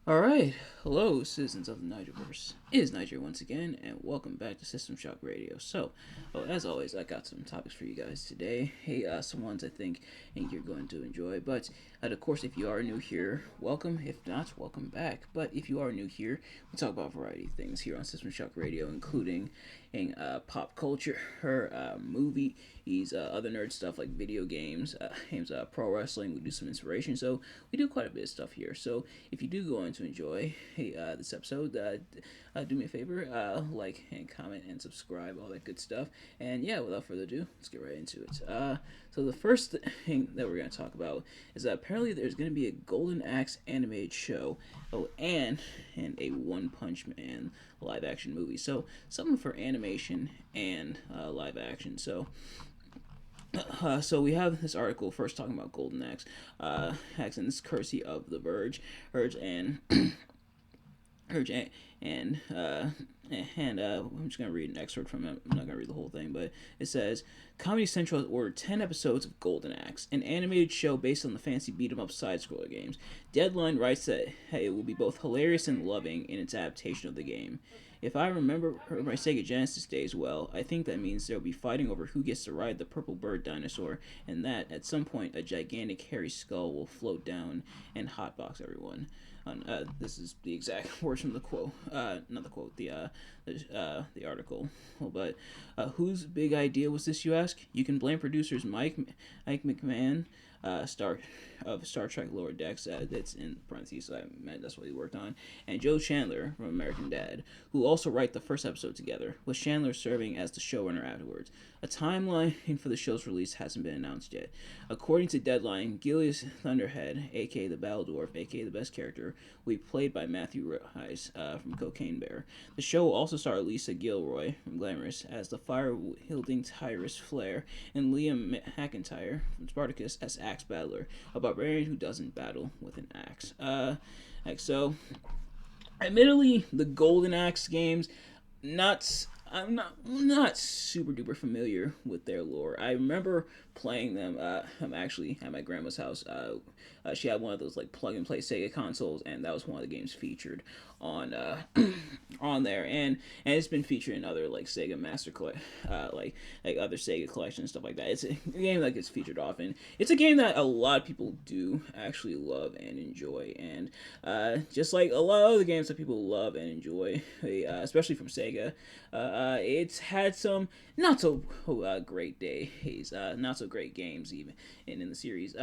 Alright, hello citizens of the Nigelverse. It is Niger once again, and welcome back to System Shock Radio. As always, I got some topics for you guys today. Hey, some ones I think you're going to enjoy. But, of course, if you are new here, welcome. If not, welcome back. But if you are new here, we talk about a variety of things here on System Shock Radio, including pop culture, movies, other nerd stuff like video games, pro wrestling. We do some inspiration, so we do quite a bit of stuff here. So if you do go on to enjoy this episode, do me a favor, like and comment and subscribe, all that good stuff. And yeah, without further ado, let's get right into it. So the first thing that we're going to talk about is that apparently there's going to be a Golden Axe animated show, and a One Punch Man live action movie. So something for animation and live action. So we have this article first talking about Golden Axe, and this is courtesy of The Verge, and Urge and I'm just gonna read an excerpt from it. I'm not gonna read the whole thing, but it says Comedy Central has ordered 10 episodes of Golden Axe, an animated show based on the fancy beat 'em up side scroller games. Deadline writes that it will be both hilarious and loving in its adaptation of the game. If I remember my Sega Genesis days well, I think that means there will be fighting over who gets to ride the purple bird dinosaur, and that, at some point, a gigantic hairy skull will float down and hotbox everyone. This is the exact words from the quote, not the quote, the article. But whose big idea was this, you ask? You can blame producers Mike McMahon, Star Trek Lower Decks, that's in parentheses, so I meant that's what he worked on, and Joe Chandler from American Dad, who also write the first episode together, with Chandler serving as the showrunner afterwards. A timeline for the show's release hasn't been announced yet. According to Deadline, Gilius Thunderhead, aka the Battle Dwarf, aka the best character, will be played by Matthew Rhys from Cocaine Bear. The show will also star Lisa Gilroy from Glamorous as the fire-wielding Tyrus Flare, and Liam McIntyre from Spartacus as Axe Battler, a barbarian who doesn't battle with an axe. So, admittedly, the Golden Axe games, I'm not super duper familiar with their lore. I remember playing them. I'm actually at my grandma's house. She had one of those like plug and play Sega consoles, and that was one of the games featured on on there. And it's been featured in other like Sega Master like other Sega collections and stuff like that. It's a game that gets featured often. It's a game that a lot of people do actually love and enjoy, and just like a lot of other games that people love and enjoy, especially from Sega, it's had some not so great days, not so great games even, and in the series,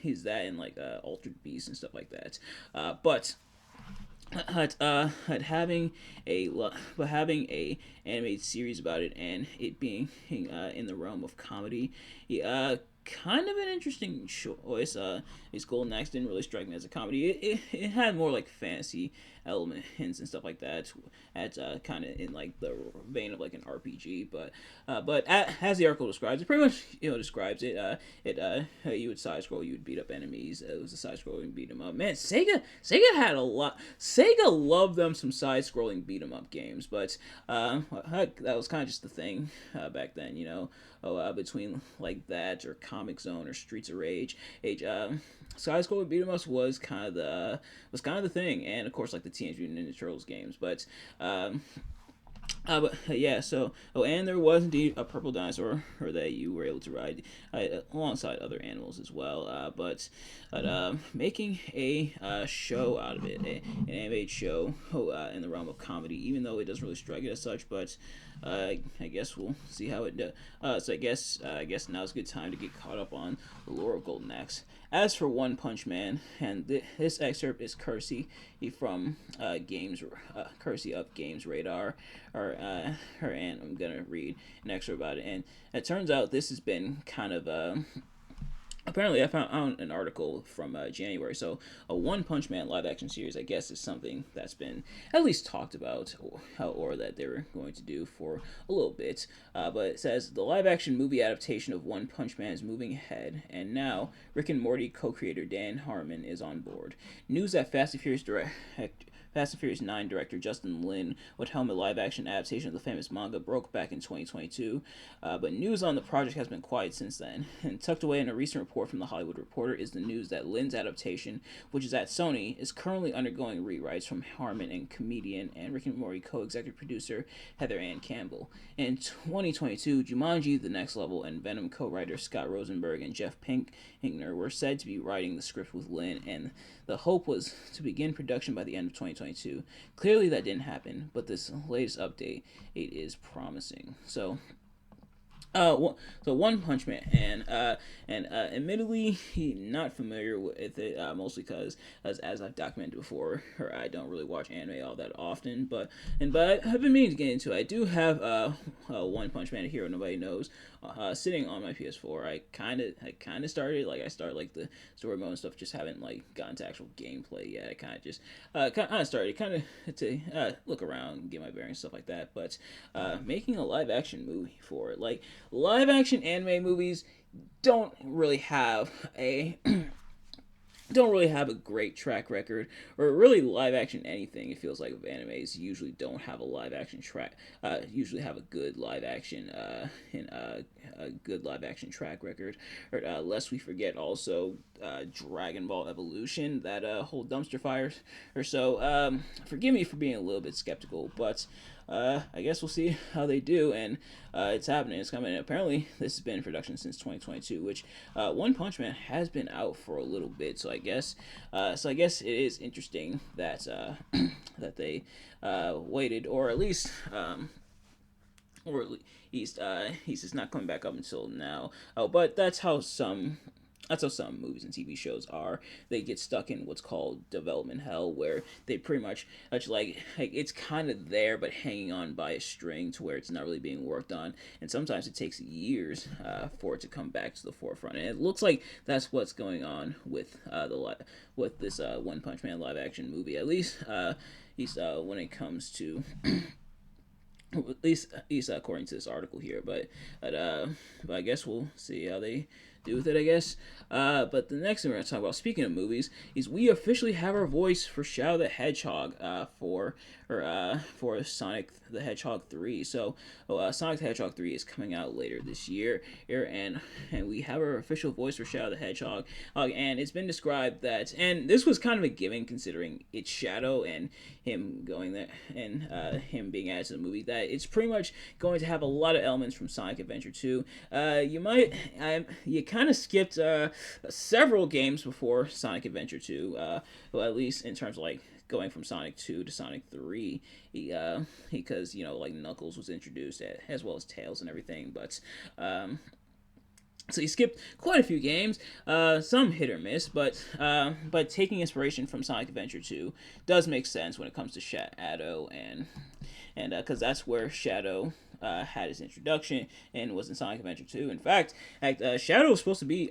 is that and like Altered Beast and stuff like that, having a animated series about it and it being in the realm of comedy, kind of an interesting choice. His Golden Axe didn't really strike me as a comedy. It had more like fantasy elements and stuff like that. At kind of in like the vein of like an RPG, but as the article describes it, pretty much describes it. You would side scroll, you would beat up enemies. It was a side scrolling beat 'em up. Man, Sega had a lot. Sega loved them some side scrolling beat 'em up games, but that was kind of just the thing back then. Between like that or Comic Zone or Streets of Rage, side scrolling beat 'em ups was kind of the thing, and of course like the Teenage Mutant Ninja Turtles games, but yeah, and there was indeed a purple dinosaur that you were able to ride alongside other animals as well. Making a show out of it, an animated show in the realm of comedy, even though it doesn't really strike it as such, but I guess we'll see how it does. So I guess now's a good time to get caught up on the lore of Golden Axe. As for One Punch Man, and this excerpt is courtesy from courtesy of Games Radar, and I'm gonna read an excerpt about it. And it turns out this has been kind of apparently I found an article from January. So a One Punch Man live action series, I guess, is something that's been at least talked about, or that they were going to do for a little bit. But it says the live action movie adaptation of One Punch Man is moving ahead, and now Rick and Morty co-creator Dan Harmon is on board. News that Fast and Furious 9 director Justin Lin would helm a live-action adaptation of the famous manga broke back in 2022, but news on the project has been quiet since then. And tucked away in a recent report from The Hollywood Reporter is the news that Lynn's adaptation, which is at Sony, is currently undergoing rewrites from Harmon and comedian and Rick and Morty co-executive producer Heather Ann Campbell. In 2022, Jumanji: The Next Level and Venom co-writer Scott Rosenberg and Jeff Pinkner were said to be writing the script with Lynn, and the hope was to begin production by the end of 2022. Clearly that didn't happen, but this latest update, it is promising. So One Punch Man, and admittedly, not familiar with it, mostly because, as I've documented before, I don't really watch anime all that often, but I've been meaning to get into it. I do have One Punch Man, a hero nobody knows, sitting on my PS4. I kind of started, I started like the story mode and stuff, just haven't gotten to actual gameplay yet. I kind of started to look around, get my bearings, stuff like that. But making a live action movie for it, live action anime movies don't really have a great track record, or really live action anything. It feels like animes usually don't have a live action usually have a good live action a good live action track record. Or lest we forget also Dragon Ball Evolution, that whole dumpster fire or so. Forgive me for being a little bit skeptical, but I guess we'll see how they do, and it's happening. It's coming. Apparently, this has been in production since 2022, which One Punch Man has been out for a little bit. So I guess it is interesting that that they waited, or at least he's not coming back up until now. Oh, but that's how some movies and TV shows are. They get stuck in what's called development hell, where they pretty much it's kind of there but hanging on by a string to where it's not really being worked on, and sometimes it takes years for it to come back to the forefront. And it looks like that's what's going on with this One Punch Man live action movie. At least when it comes to at least according to this article here, but I guess we'll see how they do with it, I guess. But the next thing we're going to talk about, speaking of movies, is we officially have our voice for Shadow the Hedgehog for Sonic the Hedgehog 3. So Sonic the Hedgehog 3 is coming out later this year, and we have our official voice for Shadow the Hedgehog. And it's been described that, and this was kind of a given considering it's Shadow and him going there, and him being added to the movie, that it's pretty much going to have a lot of elements from Sonic Adventure 2. You kind of skipped several games before Sonic Adventure 2, well, at least in terms of going from Sonic 2 to Sonic 3, because Knuckles was introduced as well as Tails and everything, but so you skipped quite a few games, some hit or miss, but taking inspiration from Sonic Adventure 2 does make sense when it comes to Shadow, and because that's where Shadow had his introduction and was in Sonic Adventure 2. In fact, Shadow was supposed to be,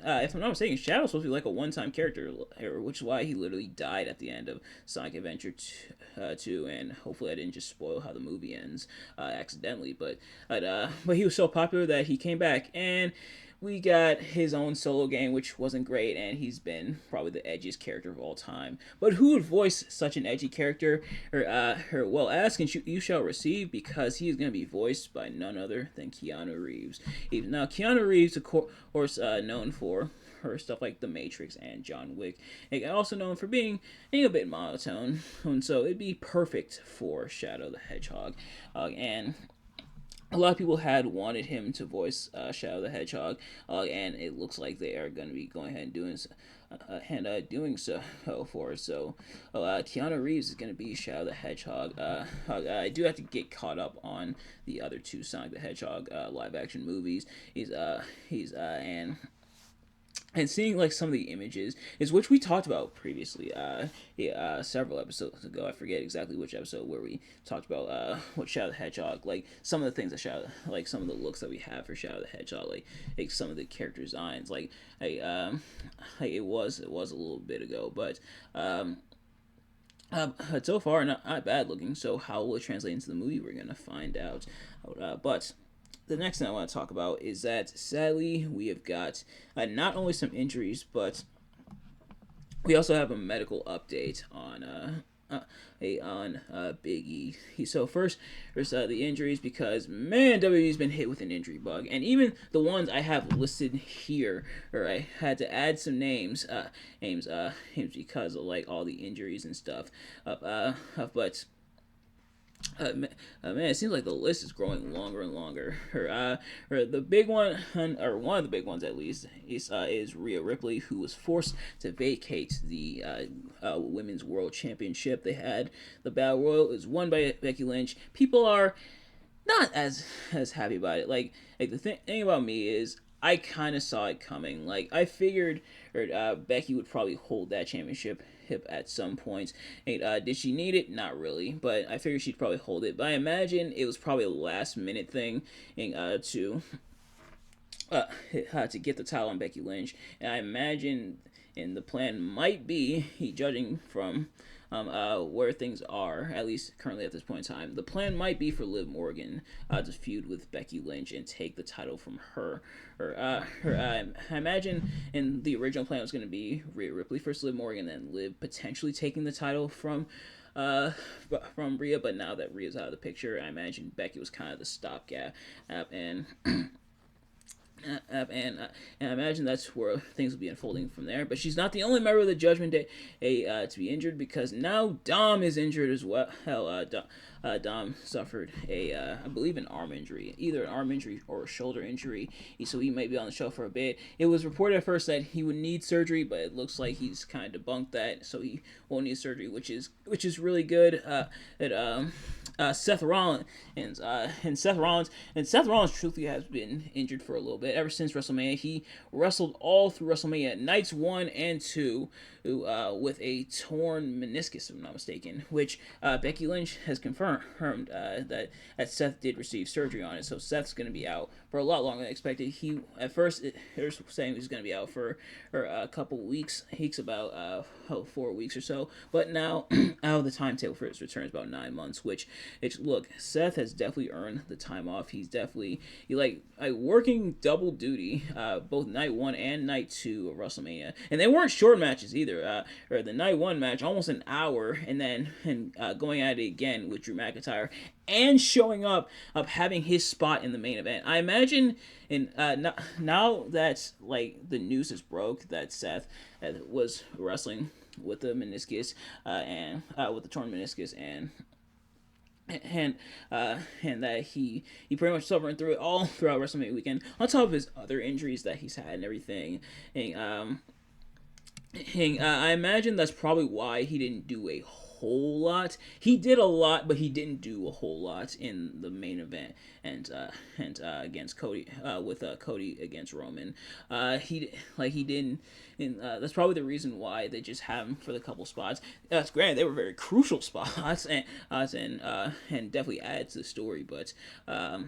if I'm not mistaken, Shadow was supposed to be like a one-time character, which is why he literally died at the end of Sonic Adventure 2, and hopefully I didn't just spoil how the movie ends accidentally, but he was so popular that he came back, and we got his own solo game, which wasn't great, and he's been probably the edgiest character of all time. But who would voice such an edgy character? Well, ask and you shall receive, because he is going to be voiced by none other than Keanu Reeves. Now, Keanu Reeves, of course, known for her stuff like The Matrix and John Wick, and also known for being a bit monotone, and so it'd be perfect for Shadow the Hedgehog, and a lot of people had wanted him to voice Shadow the Hedgehog, and it looks like they are going to be going ahead and doing so for us. So Keanu Reeves is going to be Shadow the Hedgehog. I do have to get caught up on the other two Sonic the Hedgehog live action movies. And seeing some of the images, is which we talked about previously, several episodes ago. I forget exactly which episode, where we talked about what Shadow the Hedgehog, some of the things that some of the looks that we have for Shadow the Hedgehog, like some of the character designs, it was a little bit ago, but so far not bad looking. So how will it translate into the movie? We're gonna find out, but. The next thing I want to talk about is that, sadly, we have got not only some injuries, but we also have a medical update on on Big E. So first, there's the injuries because man, WWE's been hit with an injury bug, and even the ones I have listed here, or I had to add some names because of like all the injuries and stuff. But man, it seems like the list is growing longer and longer. Or the big one, or one of the big ones at least, is Rhea Ripley, who was forced to vacate the Women's World Championship. They had the Battle Royal. It was won by Becky Lynch. People are not as happy about it. Like the thing about me is I kind of saw it coming. Like I figured Becky would probably hold that championship at some point. And, did she need it? Not really, but I figured she'd probably hold it. But I imagine it was probably a last minute thing to get the title on Becky Lynch. And I imagine, and the plan might be, judging from where things are, at least currently at this point in time, the plan might be for Liv Morgan to feud with Becky Lynch and take the title from her. I imagine in the original plan it was going to be Rhea Ripley first, Liv Morgan, then Liv potentially taking the title from Rhea. But now that Rhea's out of the picture, I imagine Becky was kind of the stopgap, and and I imagine that's where things will be unfolding from there. But she's not the only member of the Judgment Day to be injured, because now Dom is injured as well. Dom suffered I believe an arm injury, either an arm injury or a shoulder injury, so he might be on the show for a bit. It was reported at first that he would need surgery, but it looks like he's kind of debunked that, so he won't need surgery, which is really good. Seth Rollins and Seth Rollins truthfully has been injured for a little bit ever since WrestleMania. He wrestled all through WrestleMania nights 1 and 2 with a torn meniscus, if I'm not mistaken, which Becky Lynch has confirmed that Seth did receive surgery on it. So Seth's going to be out for a lot longer than expected. He at first they were saying he was going to be out for a couple weeks, about 4 weeks or so, but now out of the timetable for his return is about 9 months. Which look, Seth has definitely earned the time off. He's definitely working double duty, both night 1 and night 2 of WrestleMania, and they weren't short matches either. Or the night 1 match almost an hour, and then going at it again with Drew McIntyre, and showing up having his spot in the main event. I imagine now that like the news is broke that Seth was wrestling with the meniscus and with the torn meniscus, and that he pretty much suffered through it all throughout WrestleMania weekend, on top of his other injuries that he's had and everything. I imagine that's probably why he didn't do a whole lot. He did a lot, but he didn't do a whole lot in the main event and against Cody with Cody against Roman. He didn't. And that's probably the reason why they just have him for the couple spots. That's granted, they were very crucial spots and definitely added to the story, but I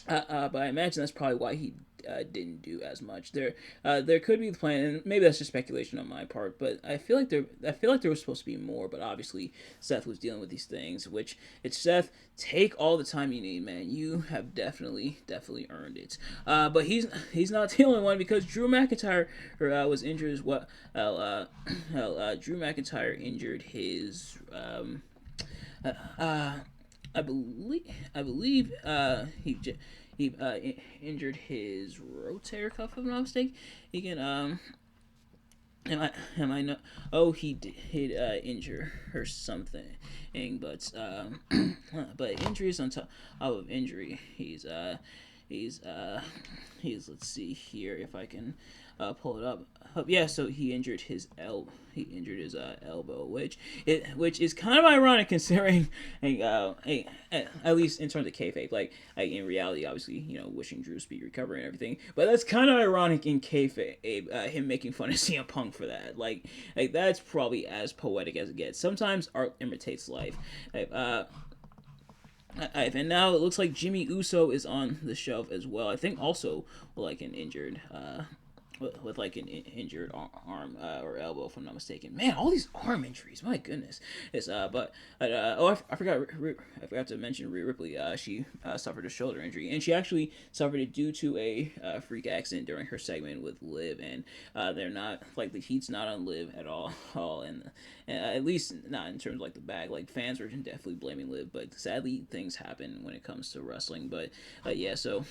imagine that's probably why he didn't do as much. There could be the plan, and maybe that's just speculation on my part, but I feel like there was supposed to be more. But obviously, Seth was dealing with these things, which it's Seth. Take all the time you need, man. You have definitely earned it. But he's not the only one, because Drew McIntyre was injured as well. Drew McIntyre injured his. I believe he injured his rotator cuff, if I'm not mistaken. He can am I not? Oh, he did injure or something, but injuries on top of injury. He's let's see here if I can pull it up. Yeah, so he injured his elbow. Which is kind of ironic considering, at least in terms of kayfabe. Like in reality, obviously, wishing Drew speedy recovery and everything. But that's kind of ironic in kayfabe, him making fun of CM Punk for that. Like that's probably as poetic as it gets. Sometimes art imitates life. And now it looks like Jimmy Uso is on the shelf as well. I think also like an injured with like an injured arm or elbow, if I'm not mistaken. Man, all these arm injuries, my goodness. It's I forgot to mention Rhea Ripley. She suffered a shoulder injury, and she actually suffered it due to a freak accident during her segment with Liv, and they're not like the heat's not on Liv at all, and at least not in terms of like the bag. Like fans were definitely blaming Liv, but sadly things happen when it comes to wrestling. But yeah, so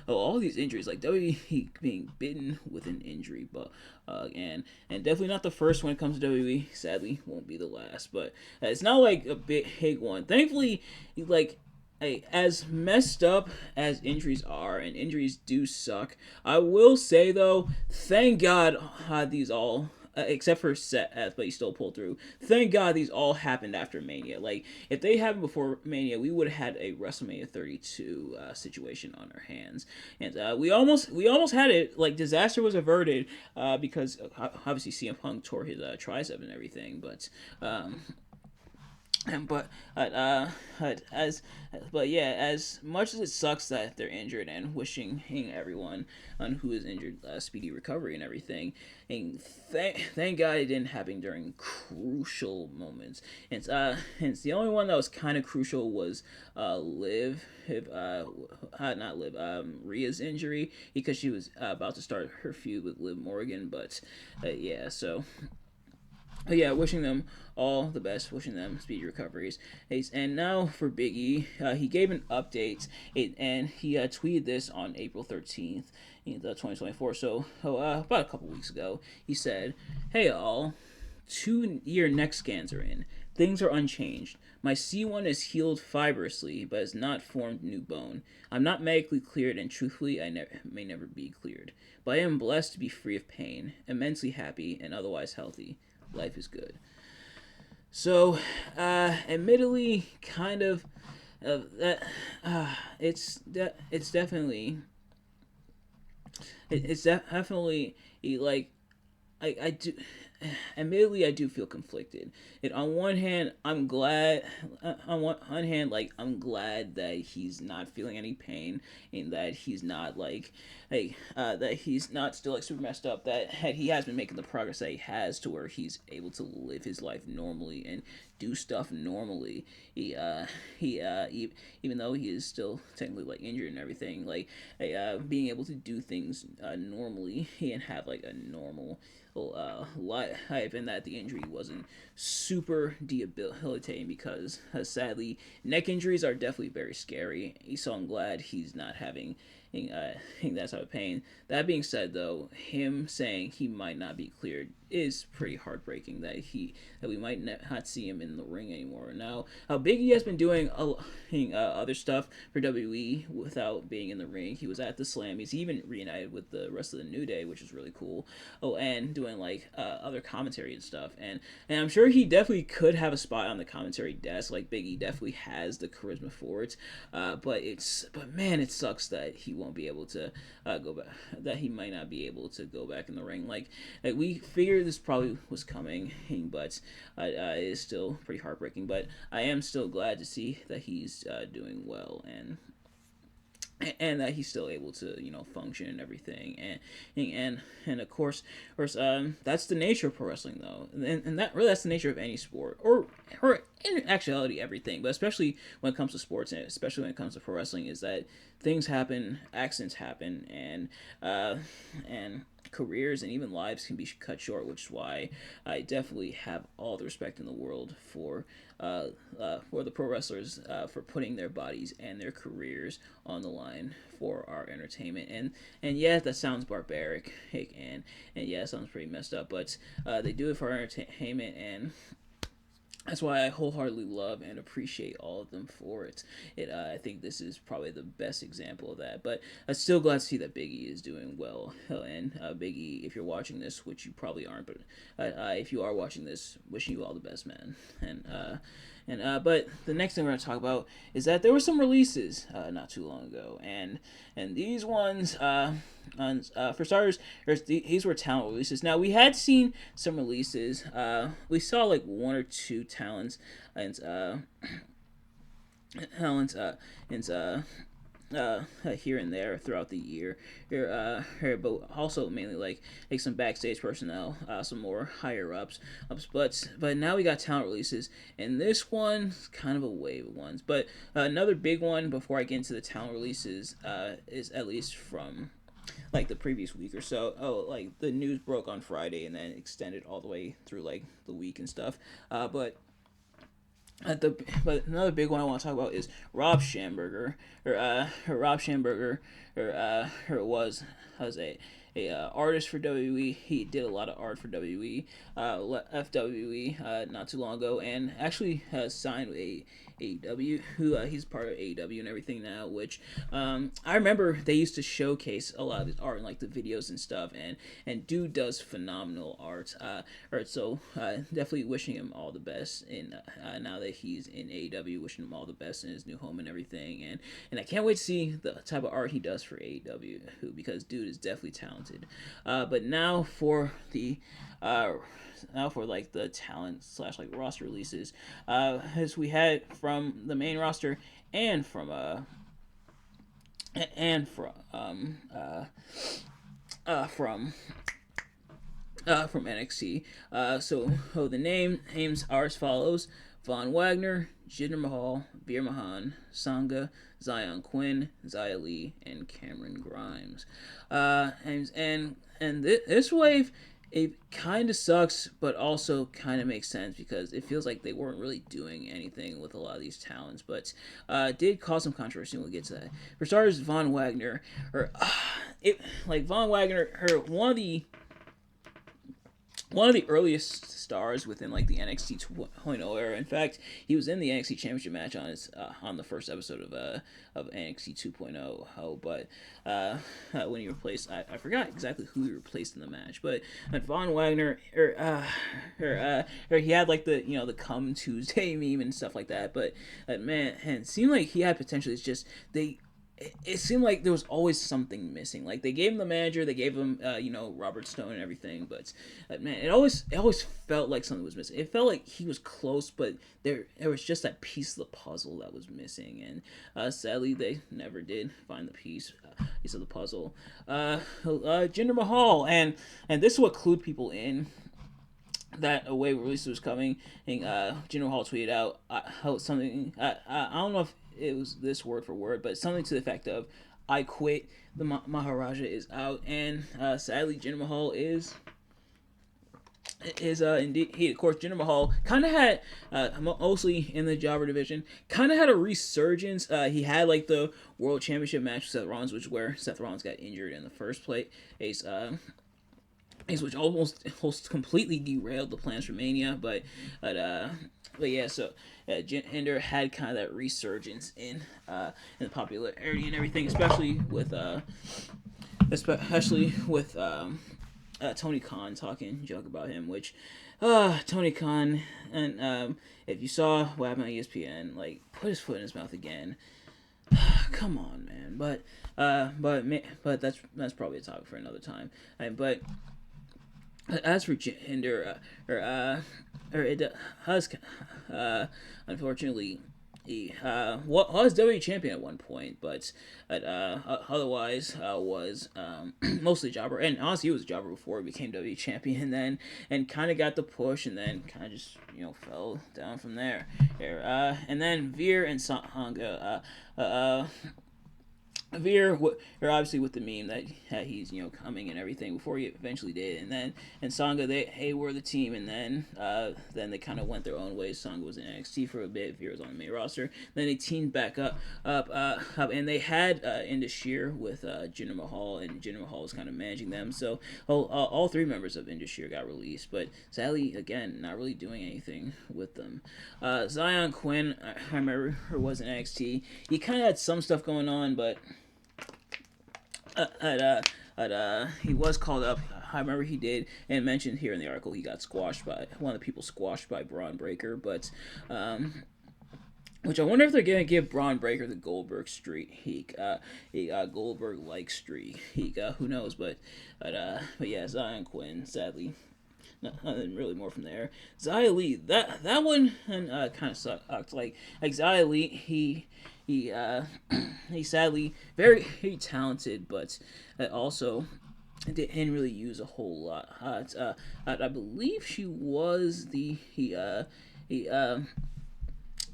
all these injuries, like WWE being bitten with an injury, but and definitely not the first when it comes to WWE. Sadly, won't be the last, but it's not like a big one. Thankfully, like. As messed up as injuries are, and injuries do suck, I will say though, thank God these all except for Seth, but he still pulled through. Thank God these all happened after Mania. Like, if they happened before Mania, we would have had a WrestleMania 32 situation on our hands, and we almost had it. Like, disaster was averted because obviously CM Punk tore his tricep and everything, but as but yeah, as much as it sucks that they're injured, and wishing everyone on who is injured speedy recovery and everything, and thank God it didn't happen during crucial moments. And the only one that was kind of crucial was Liv, not Liv, Rhea's injury, because she was about to start her feud with Liv Morgan. But yeah, so yeah, wishing them all the best, wishing them speedy recoveries. And now for Biggie, he gave an update, and he tweeted this on April 13th, 2024. So about a couple weeks ago, he said, "Hey all, 2-year neck scans are in. Things are unchanged. My C1 is healed fibrously, but has not formed new bone. I'm not medically cleared, and truthfully, I may never be cleared. But I am blessed to be free of pain, immensely happy, and otherwise healthy. Life is good." So, admittedly, kind of that. It's definitely definitely like I do. Admittedly, I do feel conflicted. And on one hand, I'm glad. On one hand, like I'm glad that he's not feeling any pain, and that he's not that he's not still like super messed up. That he has been making the progress that he has to where he's able to live his life normally and do stuff normally. Even though he is still technically like injured and everything, like being able to do things normally and have like a normal life, and that the injury wasn't super debilitating, because sadly neck injuries are definitely very scary. So I'm glad he's not having that type of pain. That being said, though, him saying he might not be cleared is pretty heartbreaking. That we might not see him in the ring anymore. Now, Big E has been doing other stuff for WWE without being in the ring. He was at the Slam. He's even reunited with the rest of the New Day, which is really cool. Oh, and doing like other commentary and stuff. And I'm sure he definitely could have a spot on the commentary desk. Like Big E definitely has the charisma for it. But man, it sucks that he won't be able to go back. That he might not be able to go back in the ring. Like we figured this probably was coming, but it is still pretty heartbreaking. But I am still glad to see that he's doing well, and that he's still able to function and everything, and of course that's the nature of pro wrestling, though, and that's the nature of any sport, or in actuality everything, but especially when it comes to sports, and especially when it comes to pro wrestling, is that things happen, accidents happen, and careers and even lives can be cut short, which is why I definitely have all the respect in the world for the pro wrestlers, for putting their bodies and their careers on the line for our entertainment. And yeah, that sounds barbaric, and yeah, it sounds pretty messed up, but they do it for our entertainment, and that's why I wholeheartedly love and appreciate all of them for it. I think this is probably the best example of that. But I'm still glad to see that Big E is doing well. And Big E, if you're watching this, which you probably aren't, but if you are watching this, wishing you all the best, man. But the next thing we're going to talk about is that there were some releases not too long ago, and these ones, for starters, these were talent releases. Now, we had seen some releases. We saw like one or two talents, and here and there throughout the year, but also mainly like some backstage personnel, some more higher ups. But now we got talent releases, and this one's kind of a wave of ones. But another big one before I get into the talent releases is at least from like the previous week or so. Oh, like the news broke on Friday and then extended all the way through like the week and stuff. But another big one I want to talk about is Rob Schamberger, Rob Schamberger, or was a artist for WWE. He did a lot of art for WWE, left WWE not too long ago, and actually has signed with AEW. Who he's part of AEW and everything now. Which I remember they used to showcase a lot of his art in like the videos and stuff, and dude does phenomenal art. So definitely wishing him all the best in now that he's in AEW. Wishing him all the best in his new home and everything, and I can't wait to see the type of art he does for AEW, because dude is definitely talented. But now for the like the talent slash like roster releases, as we had from the main roster and from and from NXT. So the names are as follows: Von Wagner, Jinder Mahal, Veer Mahan, Sangha, Zion Quinn, Xia Li, and Cameron Grimes. This wave, it kind of sucks, but also kind of makes sense because it feels like they weren't really doing anything with a lot of these talents, but did cause some controversy. We'll get to that. For starters, Von Wagner, Von Wagner, one of the earliest stars within like the NXT 2.0 era. In fact, he was in the NXT Championship match on the first episode of NXT 2.0. But when he replaced, I forgot exactly who he replaced in the match. But Von Wagner, he had like the Come Tuesday meme and stuff like that. But man, and it seemed like he had potential. It's just it seemed like there was always something missing. Like they gave him the manager, they gave him Robert Stone and everything, but man, it always felt like something was missing. It felt like he was close, but there was just that piece of the puzzle that was missing, and sadly they never did find the piece of the puzzle. Jinder Mahal, and this is what clued people in that a wave release was coming. And Jinder Mahal tweeted out how something. I don't know if it was this word for word, but something to the effect of, "I quit. The Maharaja is out," and sadly, Jinder Mahal is indeed he. Of course, Jinder Mahal kind of had mostly in the jobber division, kind of had a resurgence. He had like the World Championship match with Seth Rollins, which where Seth Rollins got injured in the first place. Which almost completely derailed the plans for Mania, but yeah, so Jinder had kind of that resurgence in the popularity and everything, especially with Tony Khan talking joke about him, which Tony Khan, and if you saw what happened on ESPN, like put his foot in his mouth again. Come on, man. But that's probably a topic for another time. But as for Jinder, it has unfortunately he was WWE champion at one point, but otherwise was mostly jobber. And honestly, he was a jobber before he became WWE champion, and kind of got the push, and then kind of just fell down from there. And then Veer and Sangha. Veer, obviously with the meme that he's coming and everything before he eventually did, and Sangha they were the team, and then they kind of went their own ways. Sangha was in NXT for a bit, Veer was on the main roster. Then they teamed back up, and they had Indus with Jinder Mahal, and Jinder Mahal was kind of managing them. So all three members of Indus got released, but sadly again not really doing anything with them. Zion Quinn, I remember was in NXT. He kind of had some stuff going on, but he was called up. I remember he did, and mentioned here in the article he got squashed by one of the people squashed by Braun Breaker, but which I wonder if they're gonna give Braun Breaker the Goldberg streak, Goldberg like streak. Who knows? But yeah, Zion Quinn sadly nothing really more from there. Xia Li, that one kind of sucked. Like Xia Li, he he sadly very talented, but also didn't really use a whole lot. I believe she was he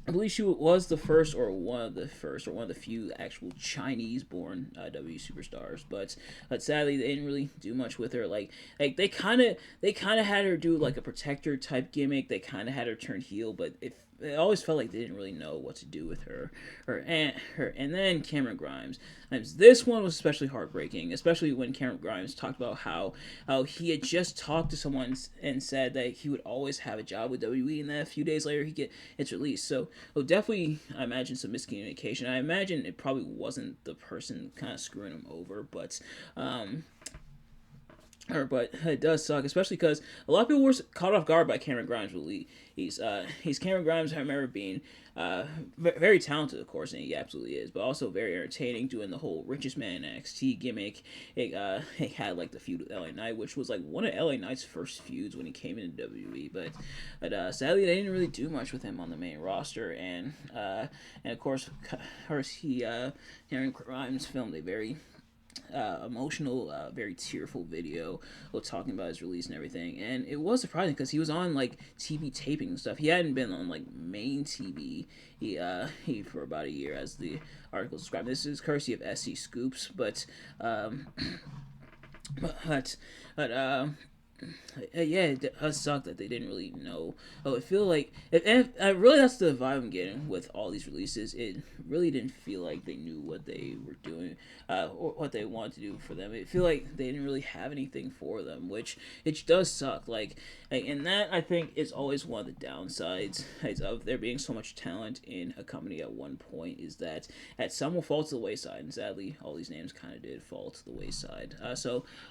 I believe she was the first, or one of the first, or one of the few actual Chinese-born W superstars. But sadly, they didn't really do much with her. Like they kind of had her do like a protector type gimmick. They kind of had her turn heel, but it always felt like they didn't really know what to do with and then Cameron Grimes. This one was especially heartbreaking, especially when Cameron Grimes talked about how he had just talked to someone and said that he would always have a job with WWE, and then a few days later it's released. So definitely, I imagine some miscommunication. I imagine it probably wasn't the person kind of screwing him over, but it does suck, especially because a lot of people were caught off guard by Cameron Grimes' release. He's Cameron Grimes. I remember being very talented, of course, and he absolutely is, but also very entertaining, doing the whole richest man in NXT gimmick. It had like the feud with LA Knight, which was like one of LA Knight's first feuds when he came into WWE. But sadly, they didn't really do much with him on the main roster, and of course, Cameron Grimes filmed a very emotional, very tearful video talking about his release and everything. And it was surprising because he was on like TV taping and stuff. He hadn't been on like main TV he for about a year, as the article described. This is courtesy of SC Scoops, but yeah, it does suck that they didn't really know. I feel like if really that's the vibe I'm getting with all these releases. It really didn't feel like they knew what they were doing, or what they wanted to do for them. It feel like they didn't really have anything for them, which it does suck. And that I think is always one of the downsides of there being so much talent in a company at one point, is that some will fall to the wayside, and sadly, all these names kind of did fall to the wayside.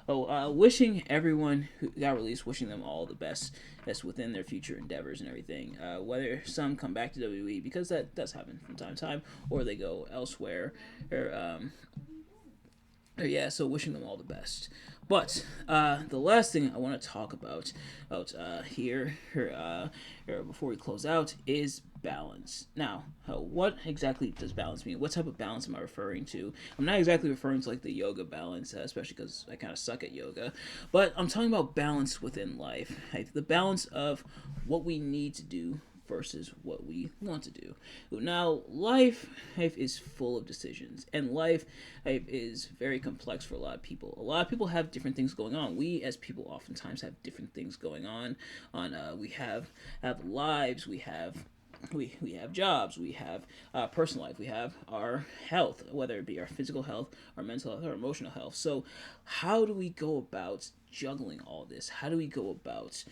Wishing everyone who got released, wishing them all the best that's within their future endeavors and everything. Whether some come back to WWE, because that does happen from time to time, or they go elsewhere, so wishing them all the best. But the last thing I want to talk about here before we close out is balance. Now, what exactly does balance mean? What type of balance am I referring to? I'm not exactly referring to like the yoga balance, especially because I kind of suck at yoga, but I'm talking about balance within life. The balance of what we need to do versus what we want to do. Now, life is full of decisions, and life is very complex for a lot of people. A lot of people have different things going on. We, as people, oftentimes have different things going on. We have lives. We have jobs, we have personal life, we have our health, whether it be our physical health, our mental health, or emotional health. So how do we go about juggling all this? How do we go about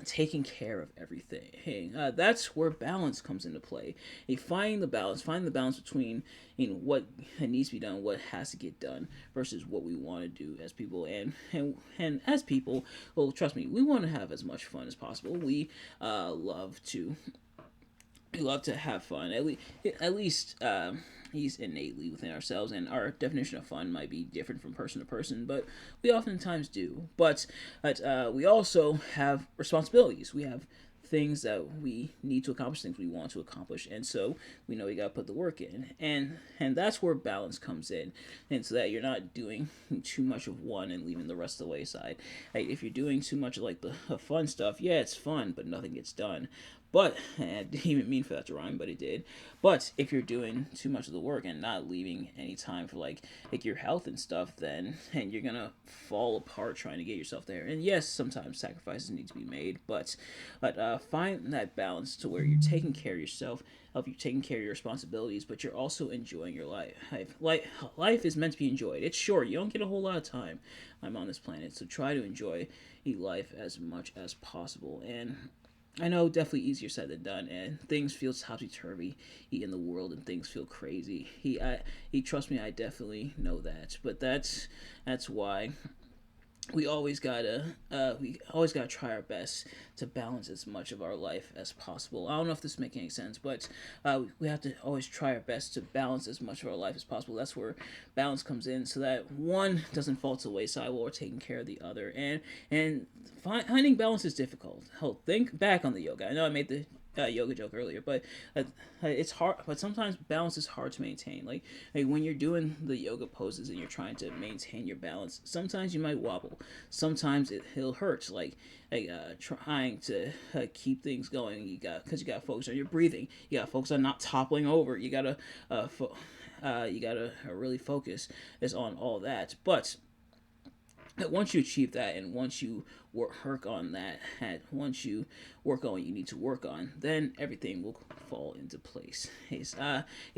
taking care of everything? That's where balance comes into play. Find the balance between what needs to be done, what has to get done, versus what we want to do as people. And as people, well, trust me, we want to have as much fun as possible. We love to have fun. At least he's innately within ourselves, and our definition of fun might be different from person to person, but we oftentimes do. But we also have responsibilities. We have things that we need to accomplish, things we want to accomplish, and so we know we gotta put the work in, and that's where balance comes in, and so that you're not doing too much of one and leaving the rest of the wayside. If you're doing too much of like the fun stuff, yeah, it's fun, but nothing gets done. But I didn't even mean for that to rhyme, but it did. But if you're doing too much of the work and not leaving any time for like your health and stuff, then you're gonna fall apart trying to get yourself there. And yes, sometimes sacrifices need to be made, but find that balance to where you're taking care of yourself, you're taking care of your responsibilities, but you're also enjoying your life. Life is meant to be enjoyed. It's short. You don't get a whole lot of time on this planet, so try to enjoy life as much as possible. And I know, definitely easier said than done, and things feel topsy-turvy in the world, and things feel crazy. Trust me, I definitely know that. But that's why we always gotta try our best to balance as much of our life as possible. I don't know if this makes any sense, but we have to always try our best to balance as much of our life as possible. That's where balance comes in, so that one doesn't fall to the wayside while we're taking care of the other. And finding balance is difficult. Hell, think back on the yoga. I know I made the yoga joke earlier, but it's hard. But sometimes balance is hard to maintain. Like when you're doing the yoga poses and you're trying to maintain your balance, sometimes you might wobble. Sometimes it'll hurt. Trying to keep things going. Because you got to focus on your breathing. You got to focus on not toppling over. You gotta really focus is on all that. But once you achieve that, and once you work on that, and once you work on what you need to work on, then everything will fall into place.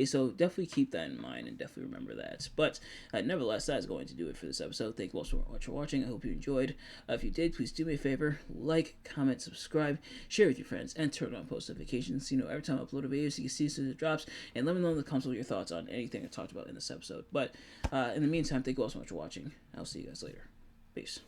So definitely keep that in mind and definitely remember that. But nevertheless, that's going to do it for this episode. Thank you all so much for watching. I hope you enjoyed. If you did, please do me a favor: like, comment, subscribe, share with your friends, and turn on post notifications so you know every time I upload a video, so you can see as soon as it drops. And let me know in the comments what your thoughts on anything I talked about in this episode. But in the meantime, thank you all so much for watching. I'll see you guys later. Peace.